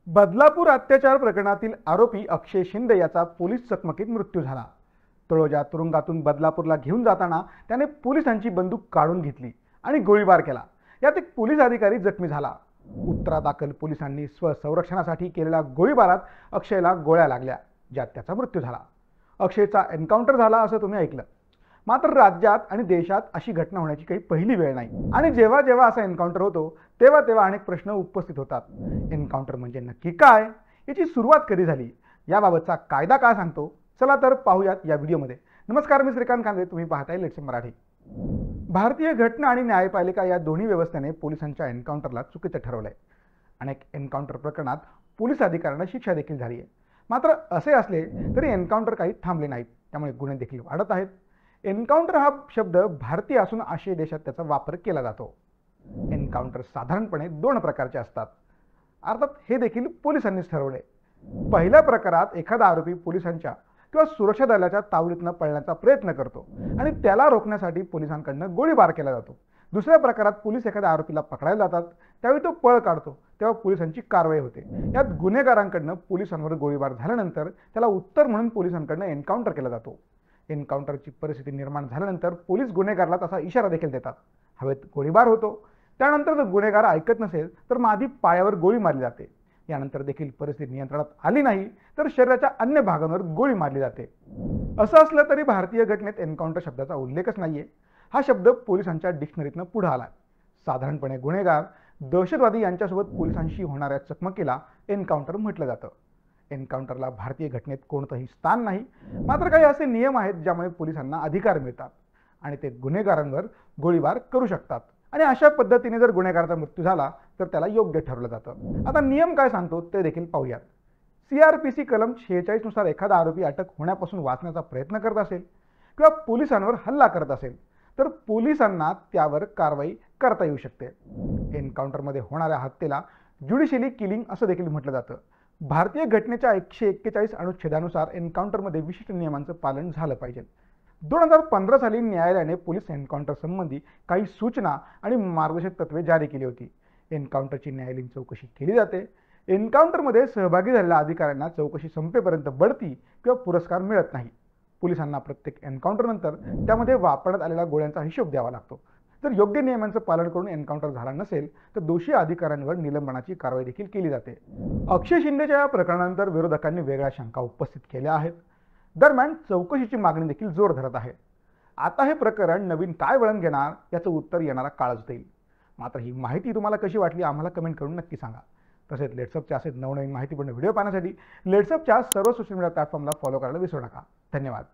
बदलापूर अत्याचार प्रकरणातील आरोपी अक्षय शिंदे याचा पोलीस चकमकीत मृत्यू झाला। तळोजा तुरुंगातून बदलापूरला घेऊन जाताना त्याने पोलिसांची बंदूक काढून घेतली आणि गोळीबार केला। यात एक पोलीस अधिकारी जखमी झाला। उत्तरादाखल पोलिसांनी स्वसंरक्षणासाठी केलेल्या गोळीबारात अक्षयला गोळ्या लागल्या, ज्यात त्याचा मृत्यू झाला। अक्षयचा एन्काउंटर झाला असं तुम्ही ऐकलं, मात्र राज्यात आणि देशात अशी घटना होण्याची काही पहिली वेळ नाही। आणि जेव्हा जेव्हा असा एन्काउंटर होतो तेव्हा तेव्हा अनेक प्रश्न उपस्थित होतात। एन्काउंटर म्हणजे नक्की काय, याची सुरुवात कधी झाली, याबाबतचा कायदा काय सांगतो, चला तर पाहूयात या व्हिडिओमध्ये। नमस्कार, मी श्रीकांत कांदे, तुम्ही पाहताय लेट्स मराठी। भारतीय घटना आणि न्यायपालिका या दोन्ही व्यवस्थेने पोलिसांच्या एन्काउंटरला चुकीचं ठरवलंय। अनेक एन्काउंटर प्रकरणात पोलीस अधिकाऱ्यांना शिक्षा देखील झाली आहे। मात्र असे असले तरी एन्काउंटर काही थांबले नाहीत, त्यामुळे गुन्हे देखील वाढत आहेत। एन्काउंटर हा शब्द भारतीय असून आशिया देशात त्याचा वापर केला जातो। एन्काउंटर साधारणपणे दोन प्रकारचे असतात, अर्थात हे देखील पोलिसांनीच ठरवले। पहिल्या प्रकारात एखादा आरोपी पोलिसांच्या किंवा सुरक्षा दलाच्या तावडीतून पळण्याचा प्रयत्न करतो आणि त्याला रोखण्यासाठी पोलिसांकडून गोळीबार केला जातो। दुसऱ्या प्रकारात पोलीस एखाद्या आरोपीला पकडायला जातात, त्यावेळी तो पळ काढतो, तेव्हा पोलिसांची कारवाई होते। यात गुन्हेगारांकडून पोलिसांवर गोळीबार झाल्यानंतर त्याला उत्तर म्हणून पोलिसांकडून एन्काउंटर केला जातो। एन्काउंटरची परिस्थिती निर्माण झाल्यानंतर पोलीस गुन्हेगाराला तसा इशारा देखील देतात, हवेत गोळीबार होतो। त्यानंतर जर गुन्हेगार ऐकत नसेल तर मग आधी पायावर गोळी मारली जाते। यानंतर देखील परिस्थिती नियंत्रणात आली नाही तर शरीराच्या अन्य भागांवर गोळी मारली जाते। असं असलं तरी भारतीय घटनेत एन्काउंटर शब्दाचा उल्लेखच नाहीये। हा शब्द पोलिसांच्या डिक्शनरीतनं पुढे आला। साधारणपणे गुन्हेगार, दहशतवादी यांच्यासोबत पोलिसांशी होणाऱ्या चकमकीला एन्काउंटर म्हटलं जातं। एन्काउंटरला भारतीय घटनेत कोणतंही स्थान नाही, मात्र काही असे नियम आहेत ज्यामुळे पोलिसांना अधिकार मिळतात आणि ते गुन्हेगारांवर गोळीबार करू शकतात। आणि अशा पद्धतीने जर गुन्हेगाराचा मृत्यू झाला तर त्याला योग्य ठरवलं जातं। आता नियम काय सांगतो ते देखील पाहूयात। CRPC कलम 46 नुसार एखादा आरोपी अटक होण्यापासून वाचण्याचा प्रयत्न करत असेल किंवा पोलिसांवर हल्ला करत असेल तर पोलिसांना त्यावर कारवाई करता येऊ शकते। एन्काउंटरमध्ये होणाऱ्या हत्येला ज्युडिशियली किलिंग असं देखील म्हटलं जातं। भारतीय घटनेच्या 141 अनुच्छेदानुसार एन्काउंटरमध्ये विशिष्ट नियमांचं पालन झालं पाहिजे। 2015 साली न्यायालयाने पोलीस एन्काउंटर संबंधी काही सूचना आणि मार्गदर्शक तत्त्वे जारी केली होती। एन्काउंटरची न्यायालयीन चौकशी केली जाते। एन्काउंटरमध्ये सहभागी झालेल्या अधिकाऱ्यांना चौकशी संपेपर्यंत बढती किंवा पुरस्कार मिळत नाही। पोलिसांना प्रत्येक एन्काउंटरनंतर त्यामध्ये वापरण्यात आलेल्या गोळ्यांचा हिशोब द्यावा लागतो। जर योग्य नियमांचं पालन करून एन्काउंटर झाला नसेल तर दोषी अधिकाऱ्यांवर निलंबनाची कारवाई देखील केली जाते। अक्षय शिंदेच्या या प्रकरणानंतर विरोधकांनी वेगळ्या शंका उपस्थित केल्या आहेत। दरम्यान चौकशीची मागणी देखील जोर धरत आहे। आता हे प्रकरण नवीन काय वळण घेणार याचं उत्तर येणारा काळच देईल। मात्र ही माहिती तुम्हाला कशी वाटली आम्हाला कमेंट करून नक्की सांगा। तसेच लेट्सअपच्या असे नवनवीन माहितीपूर्ण व्हिडिओ पाहण्यासाठी लेट्सअपच्या सर्व सोशल मीडिया प्लॅटफॉर्मला फॉलो करायला विसरू नका। धन्यवाद।